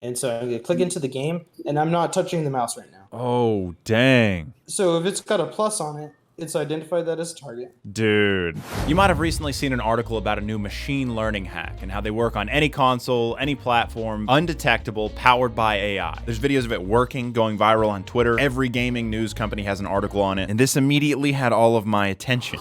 And so I'm gonna click into the game, and I'm not touching the mouse right now. Oh, dang. So if it's got a plus on it, it's identified that as a target. Dude. You might have recently seen an article about a new machine learning hack and how they work on any console, any platform, undetectable, powered by AI. There's videos of it working, going viral on Twitter. Every gaming news company has an article on it, and this immediately had all of my attention.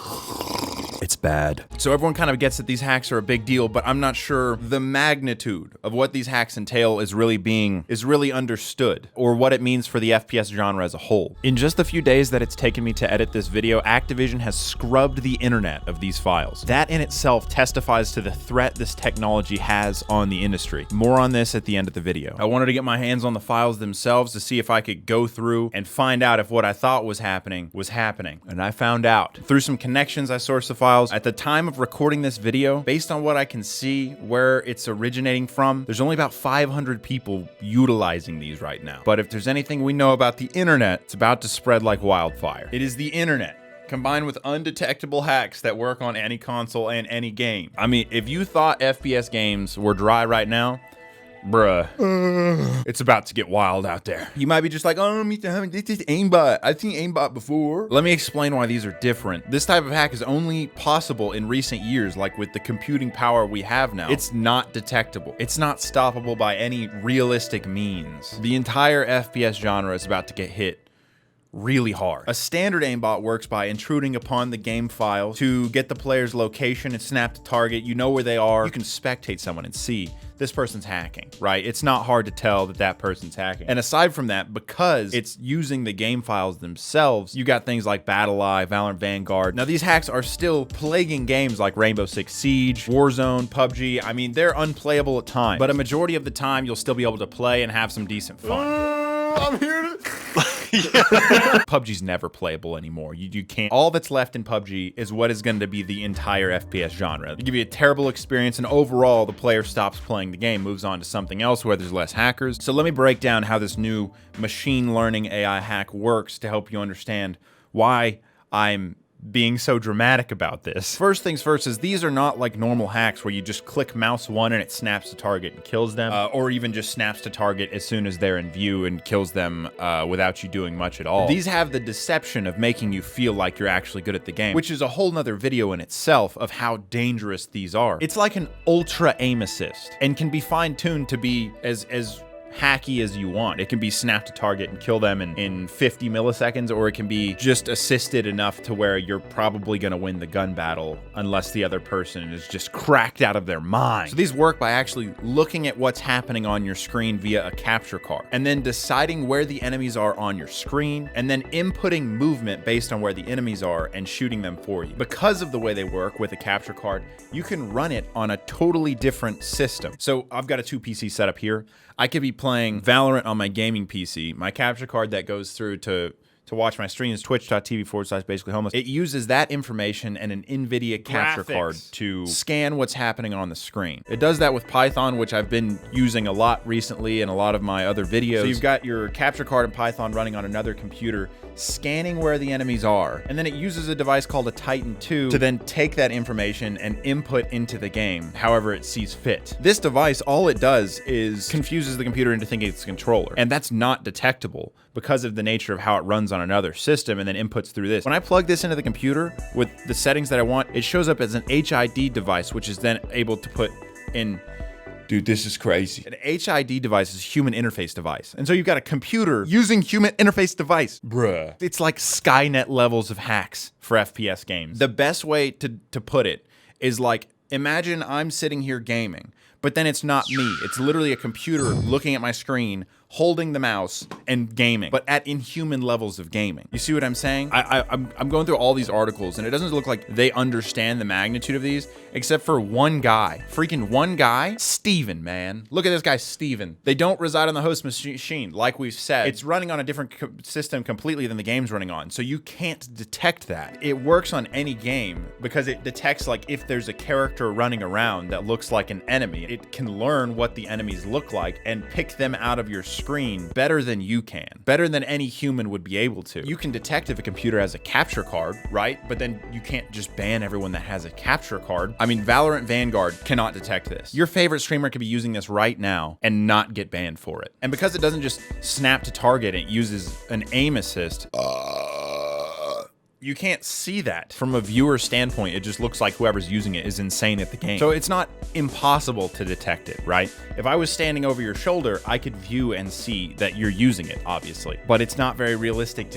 It's bad. So everyone kind of gets that these hacks are a big deal, but I'm not sure the magnitude of what these hacks entail is really understood, or what it means for the FPS genre as a whole. In just the few days that it's taken me to edit this video, Activision has scrubbed the internet of these files. That in itself testifies to the threat this technology has on the industry. More on this at the end of the video. I wanted to get my hands on the files themselves to see if I could go through and find out if what I thought was happening. And I found out. Through some connections I sourced the files. At the time of recording this video, based on what I can see where it's originating from, there's only about 500 people utilizing these right now. But if there's anything we know about the internet, it's about to spread like wildfire. It is the internet, combined with undetectable hacks that work on any console and any game. I mean, if you thought FPS games were dry right now, bruh, it's about to get wild out there. You might be just like, oh, this is aimbot. I've seen aimbot before. Let me explain why these are different. This type of hack is only possible in recent years, like with the computing power we have now. It's not detectable. It's not stoppable by any realistic means. The entire FPS genre is about to get hit really hard. A standard aimbot works by intruding upon the game file to get the player's location and snap the target. You know where they are. You can spectate someone and see this person's hacking, right? It's not hard to tell that that person's hacking. And aside from that, because it's using the game files themselves, you got things like BattlEye, Valorant Vanguard. Now, these hacks are still plaguing games like Rainbow Six Siege, Warzone, PUBG. I mean, they're unplayable at times, but a majority of the time, you'll still be able to play and have some decent fun. I'm here to... PUBG's never playable anymore. You can't. All that's left in PUBG is what is going to be the entire FPS genre. They give you a terrible experience, and overall, the player stops playing the game, moves on to something else where there's less hackers. So let me break down how this new machine learning AI hack works to help you understand why I'm being so dramatic about this. First things first is these are not like normal hacks where you just click mouse 1 and it snaps to target and kills them, or even just snaps to target as soon as they're in view and kills them without you doing much at all. These have the deception of making you feel like you're actually good at the game, which is a whole nother video in itself of how dangerous these are. It's like an ultra aim assist and can be fine-tuned to be as hacky as you want. It can be snap to target and kill them in 50 milliseconds, or it can be just assisted enough to where you're probably going to win the gun battle unless the other person is just cracked out of their mind. So these work by actually looking at what's happening on your screen via a capture card, and then deciding where the enemies are on your screen, and then inputting movement based on where the enemies are and shooting them for you. Because of the way they work with a capture card, you can run it on a totally different system. So I've got a 2 PC setup here. I could be playing Valorant on my gaming PC. My capture card that goes through to watch my stream is twitch.tv/basically homeless. It uses that information and an NVIDIA capture card to scan what's happening on the screen. It does that with Python, which I've been using a lot recently in a lot of my other videos. So you've got your capture card in Python running on another computer, scanning where the enemies are, and then it uses a device called a Titan 2 to then take that information and input into the game however it sees fit. This device, all it does is confuses the computer into thinking it's a controller, and that's not detectable because of the nature of how it runs on another system and then inputs through this. When I plug this into the computer with the settings that I want, it shows up as an HID device, which is then able to put in... Dude, this is crazy. An HID device is a human interface device. And so you've got a computer using human interface device. Bruh. It's like Skynet levels of hacks for FPS games. The best way to put it is like, imagine I'm sitting here gaming, but then it's not me. It's literally a computer looking at my screen, holding the mouse and gaming, but at inhuman levels of gaming. You see what I'm saying? I'm going through all these articles, and it doesn't look like they understand the magnitude of these, except for one guy. Freaking one guy? Steven, man. Look at this guy, Steven. They don't reside on the host machine, like we've said. It's running on a different system completely than the game's running on, so you can't detect that. It works on any game because it detects like if there's a character running around that looks like an enemy, it can learn what the enemies look like and pick them out of your screen better than you can. Better than any human would be able to. You can detect if a computer has a capture card, right? But then you can't just ban everyone that has a capture card. I mean, Valorant Vanguard cannot detect this. Your favorite streamer could be using this right now and not get banned for it. And because it doesn't just snap to target, it uses an aim assist. You can't see that. From a viewer standpoint, it just looks like whoever's using it is insane at the game. So it's not impossible to detect it, right? If I was standing over your shoulder, I could view and see that you're using it, obviously. But it's not very realistic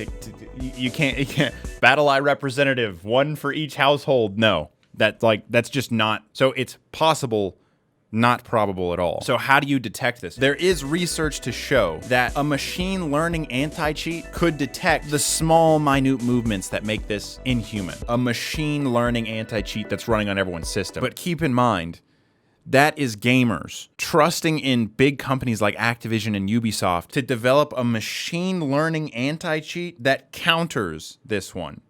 you can't. Battle Eye representative, one for each household. No, that's just not. So it's possible, not probable at all. So how do you detect this? There is research to show that a machine learning anti-cheat could detect the small, minute movements that make this inhuman. A machine learning anti-cheat that's running on everyone's system. But keep in mind, that is gamers trusting in big companies like Activision and Ubisoft to develop a machine learning anti-cheat that counters this one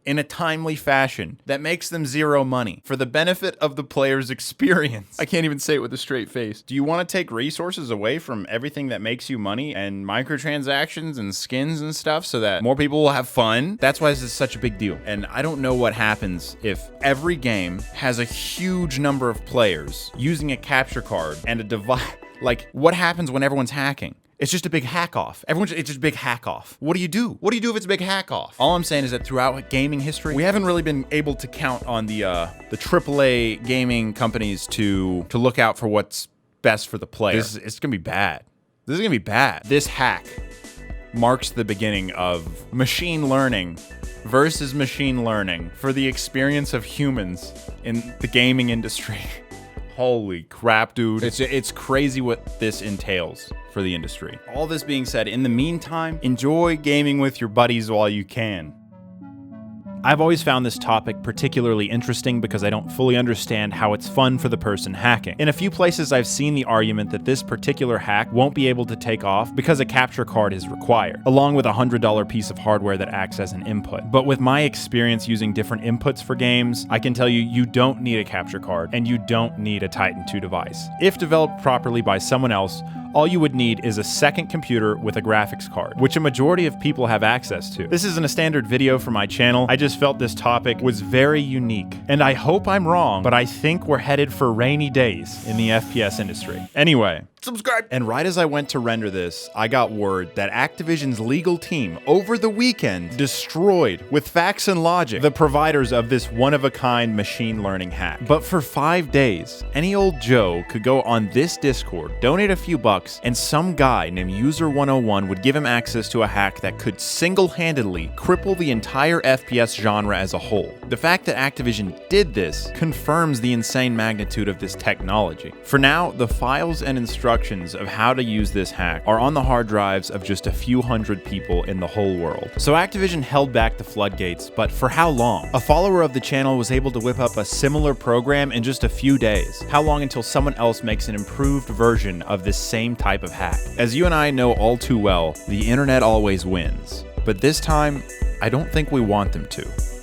in a timely fashion that makes them zero money for the benefit of the player's experience. I can't even say it with a straight face. Do you want to take resources away from everything that makes you money and microtransactions and skins and stuff so that more people will have fun? That's why this is such a big deal. And I don't know what happens if every game has a huge number of players using a capture card and a device. Like, what happens when everyone's hacking? It's just a big hack off. It's just a big hack off. What do you do? What do you do if it's a big hack off? All I'm saying is that throughout gaming history, we haven't really been able to count on the AAA gaming companies to look out for what's best for the player. It's gonna be bad. This is gonna be bad. This hack marks the beginning of machine learning versus machine learning for the experience of humans in the gaming industry. Holy crap, dude. It's crazy what this entails for the industry. All this being said, in the meantime, enjoy gaming with your buddies while you can. I've always found this topic particularly interesting because I don't fully understand how it's fun for the person hacking. In a few places I've seen the argument that this particular hack won't be able to take off because a capture card is required, along with a $100 piece of hardware that acts as an input. But with my experience using different inputs for games, I can tell you, you don't need a capture card and you don't need a Titan 2 device. If developed properly by someone else, all you would need is a second computer with a graphics card, which a majority of people have access to. This isn't a standard video for my channel. I just felt this topic was very unique. And I hope I'm wrong, but I think we're headed for rainy days in the FPS industry. Anyway, subscribe. And right as I went to render this, I got word that Activision's legal team over the weekend destroyed, with facts and logic, the providers of this one-of-a-kind machine learning hack. But for 5 days, any old Joe could go on this Discord, donate a few bucks, and some guy named User101 would give him access to a hack that could single-handedly cripple the entire FPS genre as a whole. The fact that Activision did this confirms the insane magnitude of this technology. For now, the files and instructions of how to use this hack are on the hard drives of just a few hundred people in the whole world. So Activision held back the floodgates, but for how long? A follower of the channel was able to whip up a similar program in just a few days. How long until someone else makes an improved version of this same type of hack? As you and I know all too well, the internet always wins. But this time, I don't think we want them to.